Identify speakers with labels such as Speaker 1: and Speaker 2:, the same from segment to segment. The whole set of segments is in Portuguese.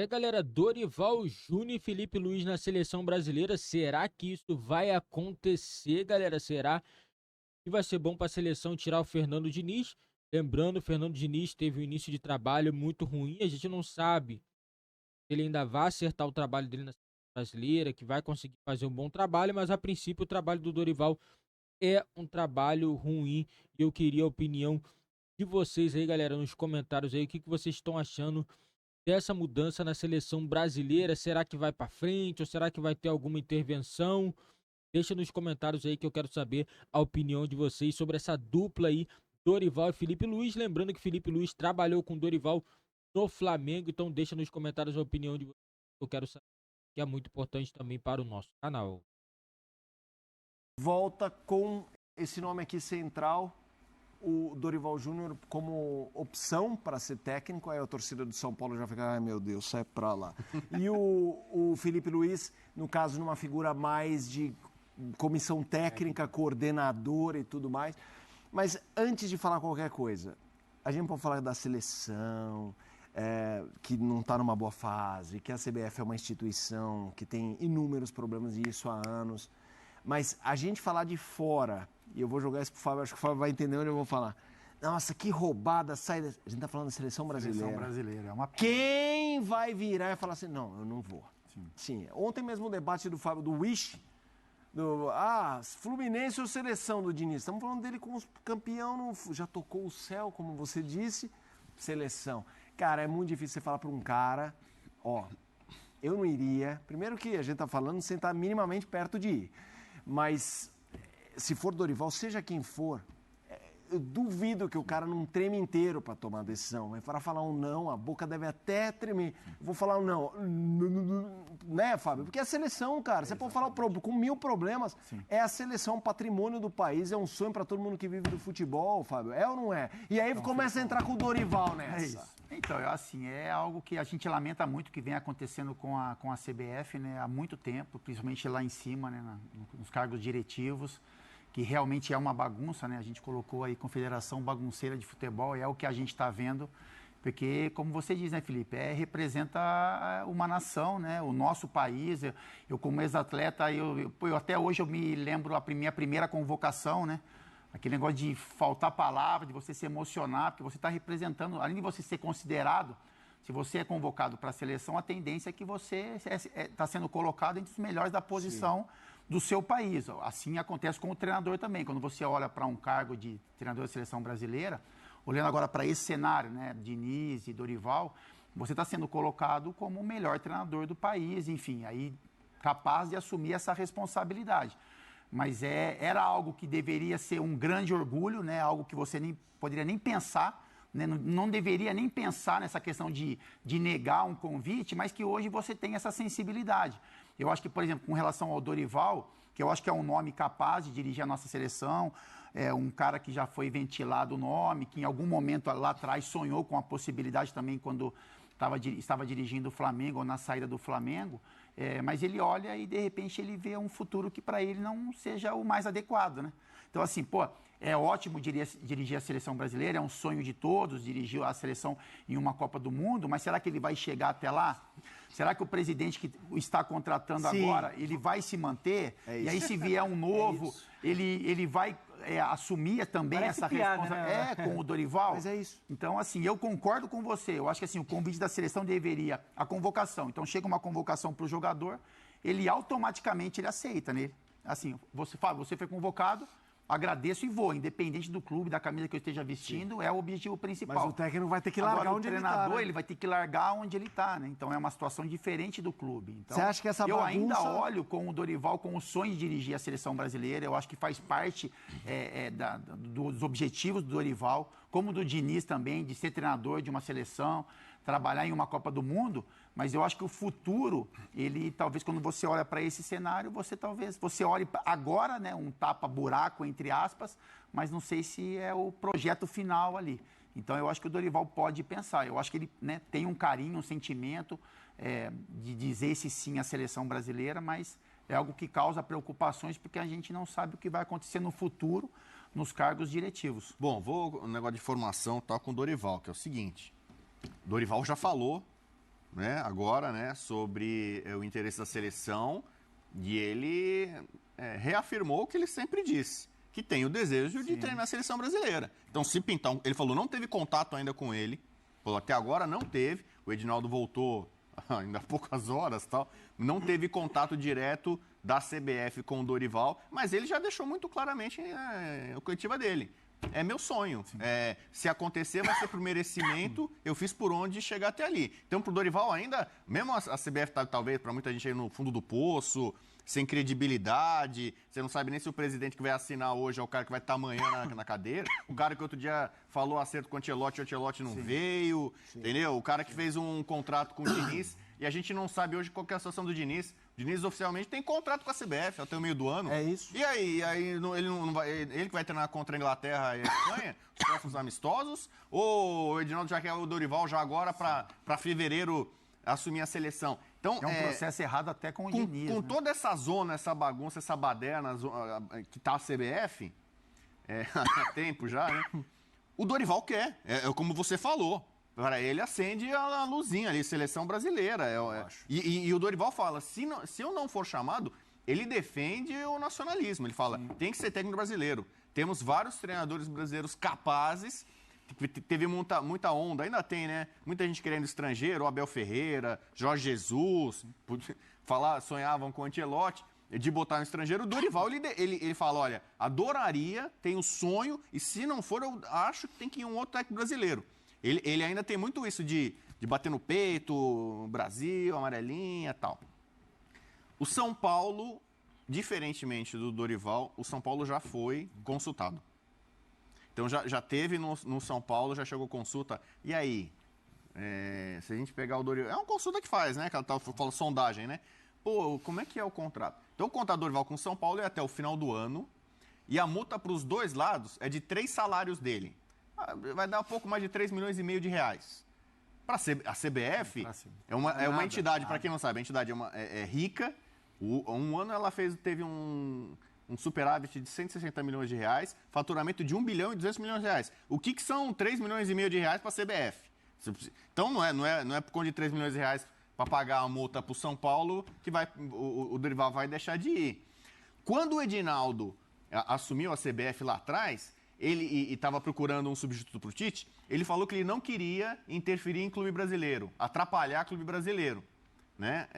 Speaker 1: Galera, Dorival Júnior e Felipe Luiz na seleção brasileira. Será que isso vai acontecer, galera? Será que vai ser bom para a seleção tirar o Fernando Diniz? Lembrando, o Fernando Diniz teve um início de trabalho muito ruim. A gente não sabe se ele ainda vai acertar o trabalho dele na seleção brasileira, que vai conseguir fazer um bom trabalho, mas a princípio o trabalho do Dorival é um trabalho ruim. E eu queria a opinião de vocês aí, galera, nos comentários aí. O que vocês estão achando dessa mudança na seleção brasileira? Será que vai para frente ou será que vai ter alguma intervenção? Deixa nos comentários aí que eu quero saber a opinião de vocês sobre essa dupla aí, Dorival e Felipe Luiz. Lembrando que Felipe Luiz trabalhou com Dorival no Flamengo, então deixa nos comentários a opinião de vocês, que eu quero saber, que é muito importante também para o nosso canal.
Speaker 2: Volta com esse nome aqui central, o Dorival Júnior como opção para ser técnico. Aí a torcida do São Paulo já fica, ai meu Deus, sai pra lá. E o Felipe Luiz, no caso, numa figura mais de comissão técnica, coordenador e tudo mais. Mas antes de falar qualquer coisa, a gente pode falar da seleção, que não está numa boa fase, que a CBF é uma instituição que tem inúmeros problemas, e isso há anos. Mas a gente falar de fora, e eu vou jogar isso pro Fábio, acho que o Fábio vai entender onde eu vou falar. Nossa, que roubada, sai da... A gente tá falando da seleção brasileira.
Speaker 3: Seleção brasileira, é uma pena.
Speaker 2: Quem vai virar e falar assim, não, eu não vou. Sim. Ontem mesmo o debate do Fábio, do Wish, Fluminense ou seleção do Diniz. Estamos falando dele como campeão, já tocou o céu, como você disse, seleção. Cara, é muito difícil você falar para um cara, eu não iria. Primeiro que a gente tá falando sem estar minimamente perto de ir. Mas se for Dorival, seja quem for, eu duvido que o cara não treme inteiro para tomar a decisão. Mas para falar um não, a boca deve até tremer. Eu vou falar um não, né, Fábio? Porque é a seleção, cara. Você pode falar com 1000 problemas. Sim. É a seleção, patrimônio do país, é um sonho para todo mundo que vive do futebol, Fábio. É ou não é? E aí começa a entrar com o Dorival nessa.
Speaker 3: É isso. Então, assim, é algo que a gente lamenta muito que vem acontecendo com a CBF, né, há muito tempo, principalmente lá em cima, né, nos cargos diretivos, que realmente é uma bagunça, né? A gente colocou aí Confederação Bagunceira de Futebol, é o que a gente está vendo, porque, como você diz, né, Felipe, representa uma nação, né? O nosso país. Eu como ex-atleta, eu até hoje eu me lembro a minha primeira convocação, né? Aquele negócio de faltar palavra, de você se emocionar, porque você está representando, além de você ser considerado, se você é convocado para a seleção, a tendência é que você está sendo colocado entre os melhores da posição. Sim. Do seu país. Assim acontece com o treinador também. Quando você olha para um cargo de treinador da seleção brasileira, olhando agora para esse cenário, né, Diniz e Dorival, você está sendo colocado como o melhor treinador do país, enfim, aí capaz de assumir essa responsabilidade. Mas era algo que deveria ser um grande orgulho, né, algo que você nem poderia nem pensar, né, não deveria nem pensar nessa questão de negar um convite, mas que hoje você tem essa sensibilidade. Eu acho que, por exemplo, com relação ao Dorival, que eu acho que é um nome capaz de dirigir a nossa seleção, é um cara que já foi ventilado o nome, que em algum momento lá atrás sonhou com a possibilidade também quando estava dirigindo o Flamengo ou na saída do Flamengo, mas ele olha e de repente ele vê um futuro que para ele não seja o mais adequado, né? Então, assim, é ótimo dirigir a seleção brasileira, é um sonho de todos, dirigir a seleção em uma Copa do Mundo, mas será que ele vai chegar até lá? Será que o presidente que está contratando agora, ele vai se manter? E aí, se vier um novo, ele vai assumir também essa responsabilidade com o Dorival?
Speaker 2: Mas é isso.
Speaker 3: Então, assim, eu concordo com você. Eu acho que assim, o convite da seleção deveria... A convocação. Então, chega uma convocação para o jogador, ele automaticamente aceita, né? Assim, você foi convocado... Agradeço e vou, independente do clube, da camisa que eu esteja vestindo, é o objetivo principal.
Speaker 2: Mas o técnico vai ter que largar onde ele está. O
Speaker 3: treinador, ele vai ter que largar onde ele está, né? Então é uma situação diferente do clube. Então,
Speaker 2: você acha que essa bagunça...
Speaker 3: Eu ainda olho com o Dorival com o sonho de dirigir a seleção brasileira. Eu acho que faz parte dos objetivos do Dorival, como do Diniz também, de ser treinador de uma seleção, trabalhar em uma Copa do Mundo. Mas eu acho que o futuro, ele talvez quando você olha para esse cenário, você olhe agora, né, um tapa-buraco, entre aspas, mas não sei se é o projeto final ali. Então eu acho que o Dorival pode pensar. Eu acho que ele, né, tem um carinho, um sentimento de dizer esse sim à seleção brasileira, mas é algo que causa preocupações porque a gente não sabe o que vai acontecer no futuro nos cargos diretivos.
Speaker 4: Bom, um negócio de formação tá com o Dorival, que é o seguinte. Dorival já falou né, agora, né, sobre o interesse da seleção e ele reafirmou o que ele sempre disse, que tem o desejo de treinar a seleção brasileira. Então, se pintar, ele falou, não teve contato ainda com ele, falou, até agora não teve, o Edinaldo voltou ainda há poucas horas, tal, não teve contato direto da CBF com o Dorival, mas ele já deixou muito claramente a coletiva dele. É meu sonho. Se acontecer, vai ser por merecimento. Eu fiz por onde chegar até ali. Então, pro Dorival ainda, mesmo a CBF tá, talvez, para muita gente aí no fundo do poço, sem credibilidade, você não sabe nem se o presidente que vai assinar hoje é o cara que vai estar amanhã na cadeira. O cara que outro dia falou acerto com o Ancelotti não veio, entendeu? O cara que fez um contrato com o Diniz, e a gente não sabe hoje qual que é a situação do Diniz. O Diniz oficialmente tem contrato com a CBF até o meio do ano.
Speaker 2: É isso.
Speaker 4: E aí ele não vai, ele que vai treinar contra a Inglaterra e a Espanha, os próximos amistosos? Ou o Edinaldo já quer o Dorival já agora para fevereiro assumir a seleção? Então,
Speaker 3: é um processo errado até com o Diniz.
Speaker 4: Com
Speaker 3: né?
Speaker 4: toda essa zona, essa bagunça, essa baderna que tá a CBF, há tempo já, né? O Dorival quer, como você falou. Para ele acende a luzinha ali, seleção brasileira. E o Dorival fala, se eu não for chamado, ele defende o nacionalismo. Ele fala, tem que ser técnico brasileiro. Temos vários treinadores brasileiros capazes. Teve muita onda, ainda tem, né? Muita gente querendo estrangeiro, o Abel Ferreira, Jorge Jesus, sonhavam com o Ancelotti de botar um estrangeiro. O Dorival, ele fala, olha, adoraria, tenho um sonho, e se não for, eu acho que tem que ir um outro técnico brasileiro. Ele ainda tem muito isso de bater no peito, Brasil, amarelinha e tal. O São Paulo, diferentemente do Dorival, o São Paulo já foi consultado. Então já teve no São Paulo, já chegou consulta. E aí? Se a gente pegar o Dorival... É uma consulta que faz, né? Que ela fala sondagem, né? Pô, como é que é o contrato? Então o contrato do Dorival com o São Paulo é até o final do ano. E a multa para os dois lados é de 3 salários dele. Vai dar um pouco mais de 3,5 milhões de reais. Para a CBF, é uma entidade, para quem não sabe, a entidade é rica. Um ano ela teve um superávit de 160 milhões de reais, faturamento de 1 bilhão e 200 milhões de reais. O que são 3,5 milhões de reais para a CBF? Então não é por conta de 3 milhões de reais para pagar a multa para o São Paulo que o Dorival vai deixar de ir. Quando o Edinaldo assumiu a CBF lá atrás, ele estava procurando um substituto para o Tite, ele falou que ele não queria interferir em clube brasileiro, atrapalhar clube brasileiro. Né?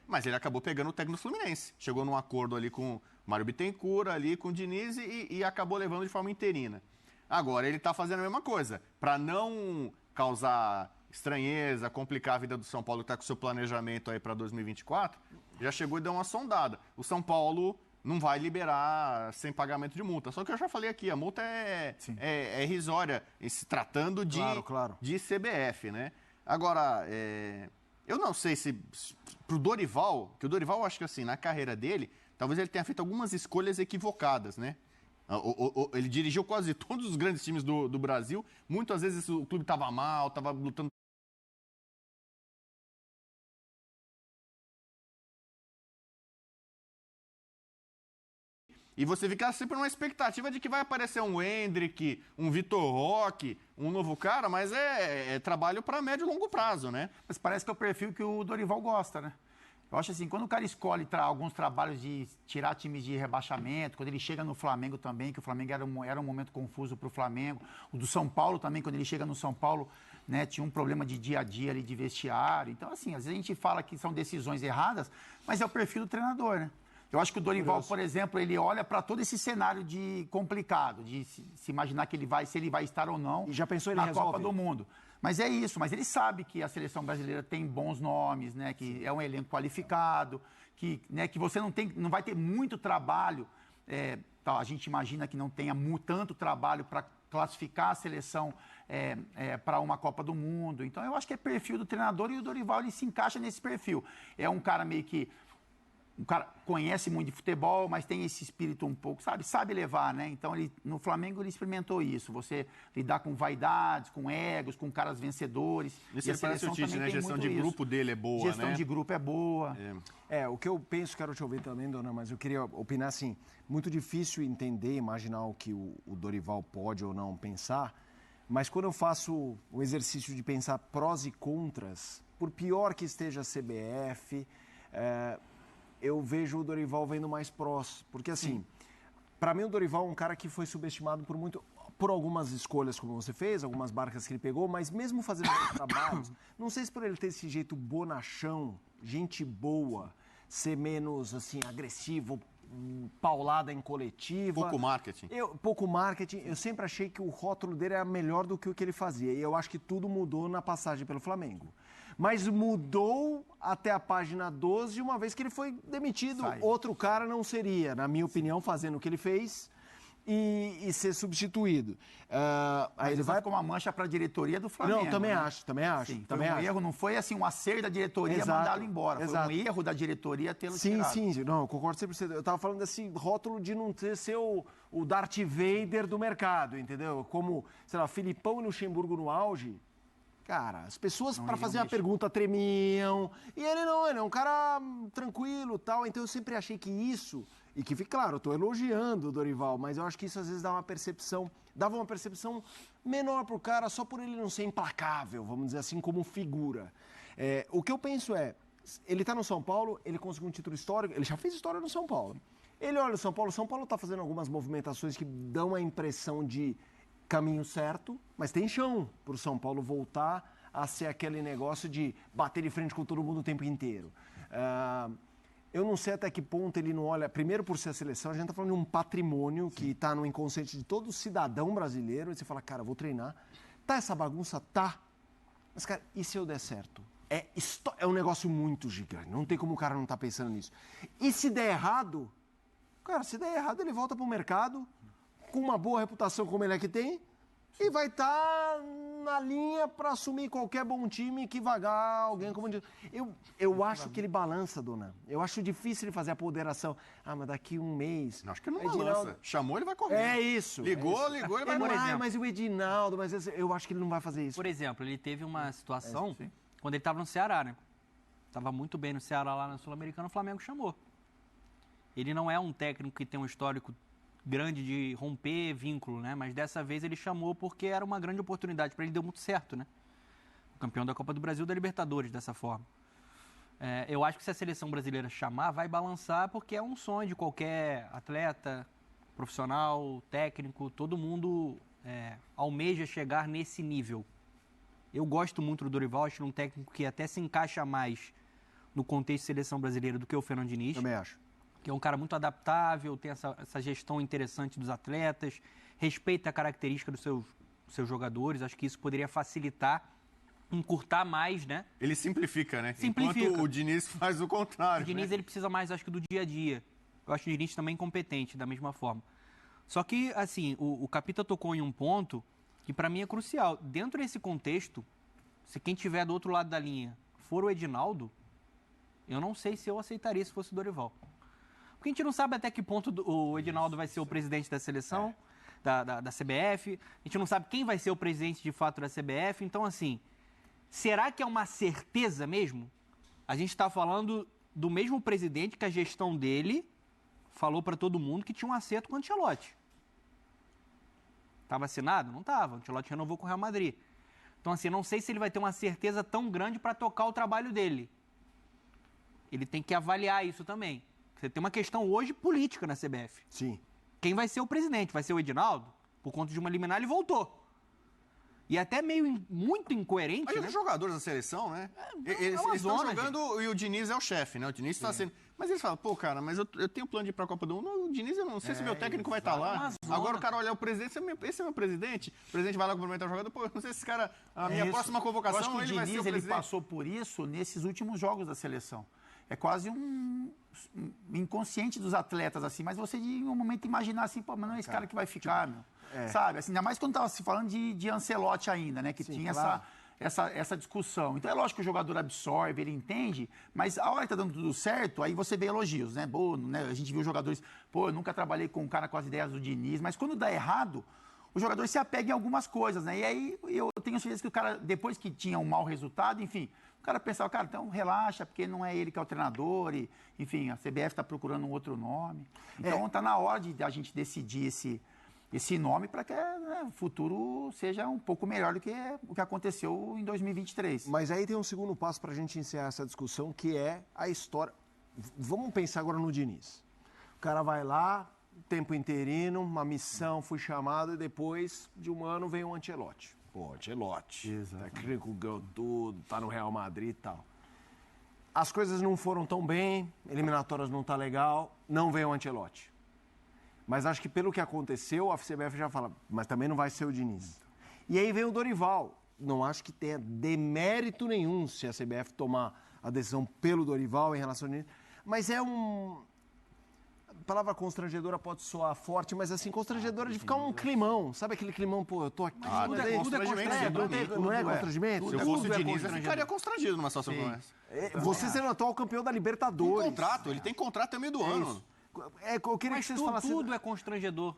Speaker 4: Mas ele acabou pegando o técnico do Fluminense. Chegou num acordo ali com o Mário Bittencourt, ali com o Diniz e acabou levando de forma interina. Agora, ele está fazendo a mesma coisa. Para não causar estranheza, complicar a vida do São Paulo, que está com o seu planejamento aí para 2024, já chegou e deu uma sondada. O São Paulo não vai liberar sem pagamento de multa. Só que eu já falei aqui, a multa é irrisória, se tratando de CBF, né? Agora, eu não sei se pro Dorival, que o Dorival, eu acho que assim, na carreira dele, talvez ele tenha feito algumas escolhas equivocadas, né? Ele dirigiu quase todos os grandes times do Brasil, muitas vezes o clube estava mal, estava lutando. E você fica sempre numa expectativa de que vai aparecer um Endrick, um Vitor Roque, um novo cara, mas é trabalho para médio e longo prazo, né?
Speaker 3: Mas parece que é o perfil que o Dorival gosta, né? Eu acho assim, quando o cara escolhe alguns trabalhos de tirar times de rebaixamento, quando ele chega no Flamengo também, que o Flamengo era um momento confuso para o Flamengo, o do São Paulo também, quando ele chega no São Paulo, né, tinha um problema de dia a dia ali de vestiário. Então, assim, às vezes a gente fala que são decisões erradas, mas é o perfil do treinador, né? Eu acho que o Dorival, por exemplo, ele olha para todo esse cenário de complicado, de se imaginar que se ele vai estar ou não
Speaker 2: e já pensou
Speaker 3: na Copa do Mundo. Mas é isso, mas ele sabe que a seleção brasileira tem bons nomes, né? Que é um elenco qualificado, que você não vai ter muito trabalho. A gente imagina que não tenha tanto trabalho para classificar a seleção para uma Copa do Mundo. Então, eu acho que é perfil do treinador e o Dorival ele se encaixa nesse perfil. É um cara meio que... O cara conhece muito de futebol, mas tem esse espírito um pouco, sabe levar, né? Então, no Flamengo, ele experimentou isso. Você lidar com vaidades, com egos, com caras vencedores.
Speaker 4: Isso ele parece o Tite, né? A gestão de grupo dele é boa, né?
Speaker 3: Gestão de grupo é boa.
Speaker 2: O que eu penso, quero te ouvir também, dona, mas eu queria opinar assim, muito difícil entender, imaginar o que o Dorival pode ou não pensar, mas quando eu faço o exercício de pensar prós e contras por pior que esteja a CBF, eu vejo o Dorival vendo mais próximo. Porque, assim, para mim o Dorival é um cara que foi subestimado por algumas escolhas como você fez, algumas barcas que ele pegou, mas mesmo fazendo trabalhos, não sei se por ele ter esse jeito bonachão, gente boa, ser menos, assim, agressivo, paulada em coletiva. Pouco marketing. Eu sempre achei que o rótulo dele era melhor do que o que ele fazia. E eu acho que tudo mudou na passagem pelo Flamengo. Mas mudou até a página 12, uma vez que ele foi demitido. Outro cara não seria, na minha opinião, fazendo o que ele fez e ser substituído.
Speaker 3: Aí ele vai com uma mancha para a diretoria do Flamengo.
Speaker 2: Não, também acho.
Speaker 3: Sim, foi um erro, não foi assim um acerto da diretoria mandá-lo embora. Foi um erro da diretoria tê-lo tirado.
Speaker 2: Sim, não, eu concordo 100%. Eu estava falando desse rótulo de não ser o Darth Vader do mercado, entendeu? Como, sei lá, Filipão e Luxemburgo no auge. Cara, as pessoas para fazer a pergunta tremiam. E ele não, ele é um cara tranquilo e tal. Então eu sempre achei que isso... E que fique claro, eu estou elogiando o Dorival, mas eu acho que isso às vezes dava uma percepção menor pro cara só por ele não ser implacável, vamos dizer assim, como figura. O que eu penso ele está no São Paulo, ele conseguiu um título histórico, ele já fez história no São Paulo. Ele olha o São Paulo está fazendo algumas movimentações que dão a impressão de caminho certo, mas tem chão para o São Paulo voltar a ser aquele negócio de bater de frente com todo mundo o tempo inteiro. Eu não sei até que ponto ele não olha... Primeiro, por ser a seleção, a gente está falando de um patrimônio que está no inconsciente de todo cidadão brasileiro. E você fala, cara, vou treinar. Tá essa bagunça? Tá. Mas, cara, e se eu der certo? É um negócio muito gigante. Não tem como o cara não estar pensando nisso. E se der errado? Cara, se der errado, ele volta para o mercado com uma boa reputação como ele é que tem e vai estar na linha para assumir qualquer bom time que vagar alguém como... Eu acho que ele balança, Dona. Eu acho difícil ele fazer a ponderação. Mas daqui um mês...
Speaker 4: Não, acho que ele não balança. Chamou, ele vai correr.
Speaker 2: É isso.
Speaker 4: Ligou, ele vai correr.
Speaker 2: Mas o Edinaldo... Mas eu acho que ele não vai fazer isso.
Speaker 5: Por exemplo, ele teve uma situação quando ele estava no Ceará, né? Estava muito bem no Ceará, lá na Sul-Americana, o Flamengo chamou. Ele não é um técnico que tem um histórico grande de romper vínculo, né? Mas dessa vez ele chamou porque era uma grande oportunidade para ele, deu muito certo, né? O campeão da Copa do Brasil, da Libertadores, dessa forma. Eu acho que se a seleção brasileira chamar, vai balançar porque é um sonho de qualquer atleta, profissional, técnico, todo mundo almeja chegar nesse nível. Eu gosto muito do Dorival, acho um técnico que até se encaixa mais no contexto de seleção brasileira do que o Fernando Diniz.
Speaker 2: Também acho.
Speaker 5: Que é um cara muito adaptável, tem essa gestão interessante dos atletas, respeita a característica dos seus jogadores. Acho que isso poderia facilitar, encurtar mais, né?
Speaker 4: Ele simplifica, né?
Speaker 5: Simplifica.
Speaker 4: Enquanto o Diniz faz o contrário.
Speaker 5: O Diniz, ele precisa mais, acho que, do dia a dia. Eu acho o Diniz também competente, da mesma forma. Só que, assim, o Capita tocou em um ponto que para mim é crucial. Dentro desse contexto, se quem tiver do outro lado da linha for o Edinaldo, eu não sei se eu aceitaria se fosse o Dorival. Porque a gente não sabe até que ponto o Edinaldo vai ser o presidente da seleção, da CBF. A gente não sabe quem vai ser o presidente de fato da CBF. Então, assim, será que é uma certeza mesmo? A gente está falando do mesmo presidente que a gestão dele falou para todo mundo que tinha um acerto com o Ancelotti. Estava assinado? Não estava. O Ancelotti renovou com o Real Madrid. Então, assim, eu não sei se ele vai ter uma certeza tão grande para tocar o trabalho dele. Ele tem que avaliar isso também. Você tem uma questão hoje política na CBF.
Speaker 2: Sim.
Speaker 5: Quem vai ser o presidente? Vai ser o Edinaldo? Por conta de uma liminar, ele voltou. E até muito incoerente,
Speaker 4: Mas
Speaker 5: né?
Speaker 4: os jogadores da seleção, né? Eles estão jogando e o Diniz é o chefe, né? O Diniz está sendo... Mas eles falam, pô, cara, mas eu tenho plano de ir pra Copa do Mundo. O Diniz, eu não sei se meu técnico vai estar lá. Agora o cara olha o presidente, esse é meu presidente. O presidente vai lá cumprimentar o jogador. Pô, não sei se esse cara, a minha próxima convocação, ele vai ser o presidente.
Speaker 3: Ele passou por isso nesses últimos jogos da seleção. É quase um inconsciente dos atletas, assim, mas você em um momento imaginar assim, pô, mas não é esse cara que vai ficar, meu. Sabe? Assim, ainda mais quando estava se falando de Ancelotti ainda, né? Que tinha essa discussão. Então é lógico que o jogador absorve, ele entende, mas a hora que tá dando tudo certo, aí você vê elogios, né? Bom, né? A gente viu jogadores, pô, eu nunca trabalhei com um cara com as ideias do Diniz, mas quando dá errado, o jogador se apega em algumas coisas, né? E aí eu tenho certeza que o cara, depois que tinha um mau resultado, enfim, o cara pensava, cara, então relaxa, porque não é ele que é o treinador, e, enfim, a CBF está procurando um outro nome. Então tá na hora de a gente decidir esse nome para que o futuro seja um pouco melhor do que o que aconteceu em 2023.
Speaker 2: Mas aí tem um segundo passo para a gente encerrar essa discussão, que é a história. Vamos pensar agora no Diniz. O cara vai lá, tempo interino, uma missão, fui chamado e depois de um ano vem o Ancelotti. Pô, Ancelotti, técnico, ganhou tudo, tá no Real Madrid e tal. As coisas não foram tão bem, eliminatórias não tá legal, não veio o Ancelotti. Mas acho que pelo que aconteceu, a CBF já fala, mas também não vai ser o Diniz. E aí vem o Dorival. Não acho que tenha demérito nenhum se a CBF tomar a decisão pelo Dorival em relação ao Diniz. Mas é um... A palavra constrangedora pode soar forte, mas assim, constrangedora de ficar um climão. Sabe aquele climão, pô, eu tô aqui...
Speaker 4: Tudo é constrangimento.
Speaker 2: Não é constrangimento?
Speaker 4: Se eu fosse o Diniz, eu ficaria constrangido numa situação como essa.
Speaker 2: Você sendo atual campeão da Libertadores.
Speaker 4: Ele tem contrato até o meio do ano.
Speaker 2: Eu queria que vocês falassem...
Speaker 5: tudo é constrangedor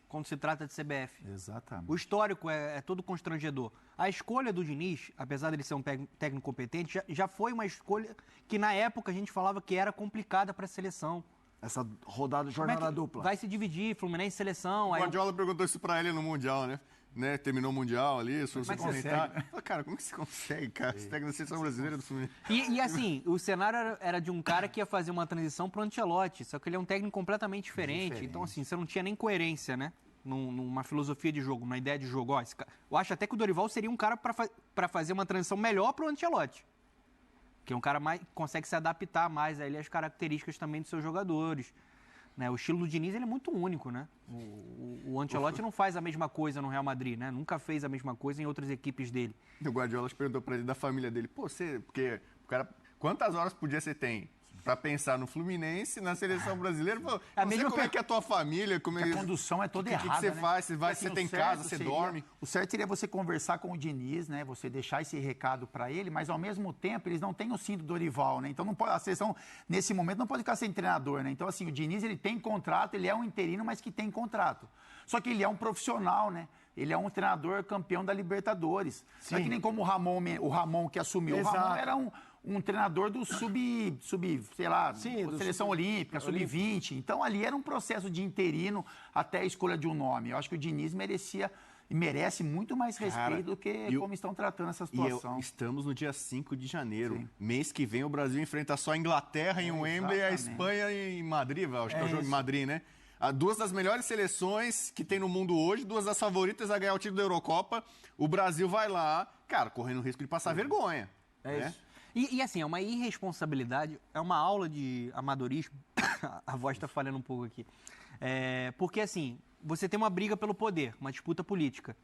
Speaker 5: quando se trata de CBF.
Speaker 3: Exatamente.
Speaker 5: O histórico é todo constrangedor. A escolha do Diniz, apesar de ele ser um técnico competente, já foi uma escolha que na época a gente falava que era complicada para a seleção.
Speaker 2: Essa rodada, jornada dupla.
Speaker 5: Vai se dividir, Fluminense e seleção.
Speaker 4: O Guardiola perguntou isso pra ele no Mundial, né? Terminou o Mundial ali, se você comentar. Cara, como que você consegue, cara? Você pega na seleção brasileira do Fluminense.
Speaker 5: E assim, o cenário era de um cara que ia fazer uma transição pro Ancelotti, só que ele é um técnico completamente diferente. Então, assim, você não tinha nem coerência, né? Numa filosofia de jogo, numa ideia de jogo. Ó, eu acho até que o Dorival seria um cara para fazer uma transição melhor pro Ancelotti. Que é um cara que consegue se adaptar mais a ele, às características também dos seus jogadores. Né? O estilo do Diniz ele é muito único, né? O Ancelotti não faz a mesma coisa no Real Madrid, né? Nunca fez a mesma coisa em outras equipes dele.
Speaker 4: O Guardiola perguntou pra ele da família dele, porque o cara, quantas horas por dia você tem pra pensar no Fluminense, na seleção brasileira? Pô, não sei como é que é a tua família, como
Speaker 3: a condução é toda errada,
Speaker 4: O que você faz? Você tem casa, você dorme?
Speaker 3: O certo seria você conversar com o Diniz, né? Você deixar esse recado para ele, mas ao mesmo tempo eles não têm o cinto do Dorival, né? Então não pode, a seleção nesse momento não pode ficar sem treinador, né? Então assim, o Diniz ele tem contrato, ele é um interino, mas que tem contrato. Só que ele é um profissional, né? Ele é um treinador campeão da Libertadores. Sim. Não é que nem como o Ramon que assumiu. Exato. O Ramon era um treinador do sei lá, seleção olímpica, sub-20. Então, ali era um processo de interino até a escolha de um nome. Eu acho que o Diniz merece muito mais respeito do que como estão tratando essa situação.
Speaker 4: Estamos no dia 5 de janeiro. Sim. Mês que vem o Brasil enfrenta só a Inglaterra em Wembley e a Espanha em Madrid. Acho que é o jogo em Madrid, né? Duas das melhores seleções que tem no mundo hoje, duas das favoritas a ganhar o título da Eurocopa. O Brasil vai lá, cara, correndo o risco de passar vergonha.
Speaker 5: É isso. E assim, é uma irresponsabilidade, é uma aula de amadorismo. A voz está falhando um pouco aqui. Porque assim, você tem uma briga pelo poder, uma disputa política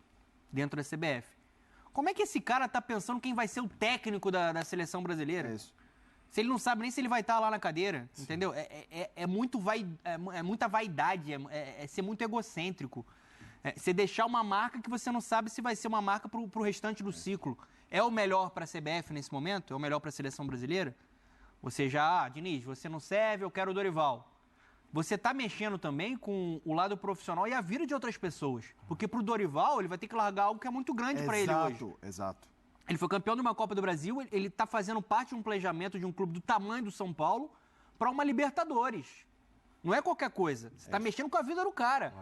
Speaker 5: dentro da CBF. Como é que esse cara tá pensando quem vai ser o técnico da seleção brasileira?
Speaker 2: É isso.
Speaker 5: Se ele não sabe nem se ele vai estar lá na cadeira, sim, entendeu? É muita vaidade, é ser muito egocêntrico. Você deixar uma marca que você não sabe se vai ser uma marca pro restante do ciclo. É o melhor para a CBF nesse momento? É o melhor para a seleção brasileira? Você já, Diniz, você não serve, eu quero o Dorival. Você está mexendo também com o lado profissional e a vida de outras pessoas. Porque pro Dorival, ele vai ter que largar algo que é muito grande para ele hoje.
Speaker 2: Exato.
Speaker 5: Ele foi campeão de uma Copa do Brasil, ele está fazendo parte de um planejamento de um clube do tamanho do São Paulo para uma Libertadores. Não é qualquer coisa. Você está mexendo com a vida do cara.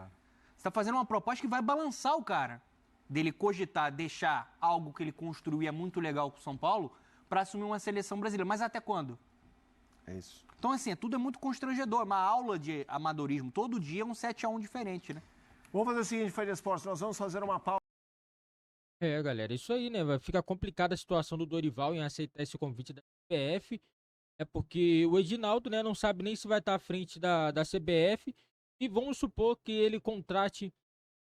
Speaker 5: Você está fazendo uma proposta que vai balançar o cara. Dele cogitar, deixar algo que ele construiu e é muito legal com o São Paulo para assumir uma seleção brasileira. Mas até quando?
Speaker 2: É isso.
Speaker 5: Então, assim, tudo é muito constrangedor. Uma aula de amadorismo. Todo dia é um 7-1 diferente, né?
Speaker 2: Vamos fazer o seguinte, Fred Esportes, nós vamos fazer uma pausa.
Speaker 1: Galera, isso aí, né? Vai ficar complicada a situação do Dorival em aceitar esse convite da CBF. É porque o Edinaldo, né, não sabe nem se vai estar à frente da CBF. E vamos supor que ele contrate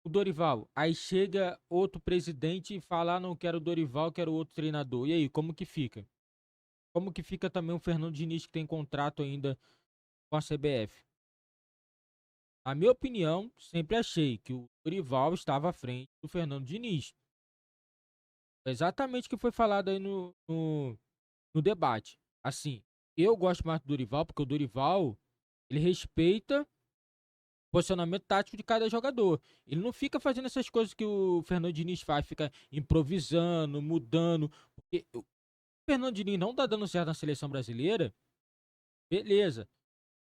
Speaker 1: o Dorival. Aí chega outro presidente e fala, não quero o Dorival, quero outro treinador. E aí, como que fica? Como que fica também o Fernando Diniz, que tem contrato ainda com a CBF? Na minha opinião, sempre achei que o Dorival estava à frente do Fernando Diniz. Exatamente o que foi falado aí no debate. Assim, eu gosto mais do Dorival, porque o Dorival, ele respeita o posicionamento tático de cada jogador. Ele não fica fazendo essas coisas que o Fernando Diniz faz, fica improvisando, mudando. Porque o Fernando Diniz não tá dando certo na seleção brasileira, beleza.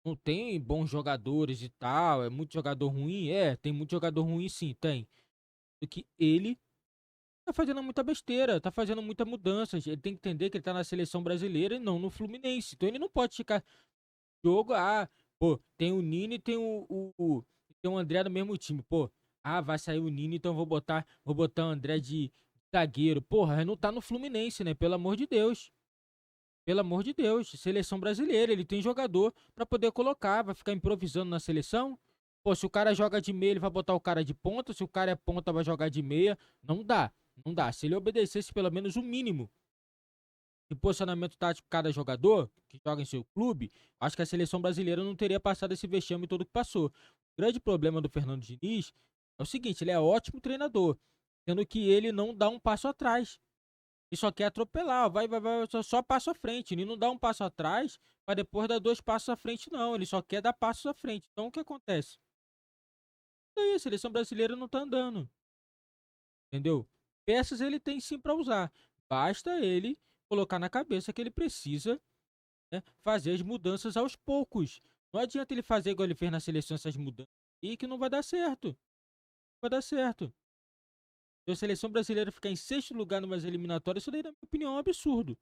Speaker 1: não tem bons jogadores e tal, é muito jogador ruim? Tem muito jogador ruim sim, tem. Do que ele tá fazendo muita besteira, tá fazendo muita mudança. Ele tem que entender que ele tá na seleção brasileira e não no Fluminense. Então ele não pode ficar jogo, pô, tem o Nini e tem o André no mesmo time, pô. Vai sair o Nini, então vou botar o André de zagueiro. Porra, não tá no Fluminense, né? Pelo amor de Deus. Pelo amor de Deus, seleção brasileira, ele tem jogador pra poder colocar, vai ficar improvisando na seleção? Pô, se o cara joga de meia, ele vai botar o cara de ponta, se o cara é ponta, vai jogar de meia. Não dá, não dá. Se ele obedecesse pelo menos o mínimo de posicionamento tático de cada jogador que joga em seu clube, acho que a seleção brasileira não teria passado esse vexame todo que passou. O grande problema do Fernando Diniz é o seguinte, ele é ótimo treinador, sendo que ele não dá um passo atrás. E só quer atropelar, vai, só passo à frente. Ele não dá um passo atrás para depois dar 2 passos à frente, não. Ele só quer dar passos à frente. Então o que acontece? A seleção brasileira não tá andando. Entendeu? Peças ele tem sim para usar. Basta ele colocar na cabeça que ele precisa, né, fazer as mudanças aos poucos. Não adianta ele fazer igual ele fez na seleção essas mudanças e que não vai dar certo. Não vai dar certo. A seleção brasileira ficar em 6º lugar numas eliminatórias, isso daí, na minha opinião, é um absurdo.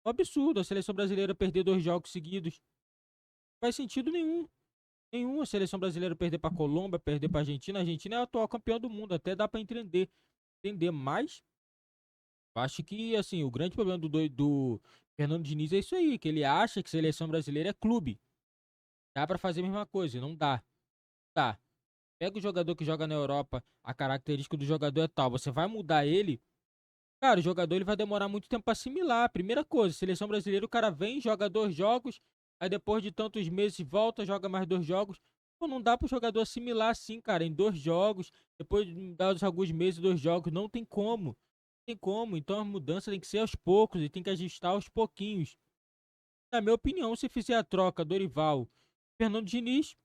Speaker 1: Um absurdo a seleção brasileira perder 2 jogos seguidos. Não faz sentido nenhum. Nenhum. A seleção brasileira perder pra Colômbia, perder pra Argentina. A Argentina é a atual campeã do mundo. Até dá pra entender. Mas acho que, assim, o grande problema do Fernando Diniz é isso aí. Que ele acha que seleção brasileira é clube. Dá pra fazer a mesma coisa. Não dá. Não dá. Pega o jogador que joga na Europa, a característica do jogador é tal, você vai mudar ele, cara, o jogador ele vai demorar muito tempo pra assimilar. Primeira coisa, seleção brasileira, o cara vem, joga 2 jogos, aí depois de tantos meses volta, joga mais 2 jogos. Pô, não dá pro jogador assimilar assim, cara, em 2 jogos, depois de alguns meses, 2 jogos, não tem como. Não tem como, então a mudança tem que ser aos poucos, e tem que ajustar aos pouquinhos. Na minha opinião, se fizer a troca Dorival, Fernando Diniz,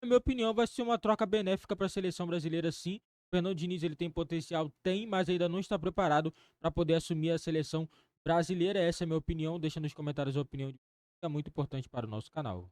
Speaker 1: na minha opinião, vai ser uma troca benéfica para a seleção brasileira, sim. O Fernando Diniz ele tem potencial, tem, mas ainda não está preparado para poder assumir a seleção brasileira. Essa é a minha opinião. Deixa nos comentários a opinião de vocês, é muito importante para o nosso canal.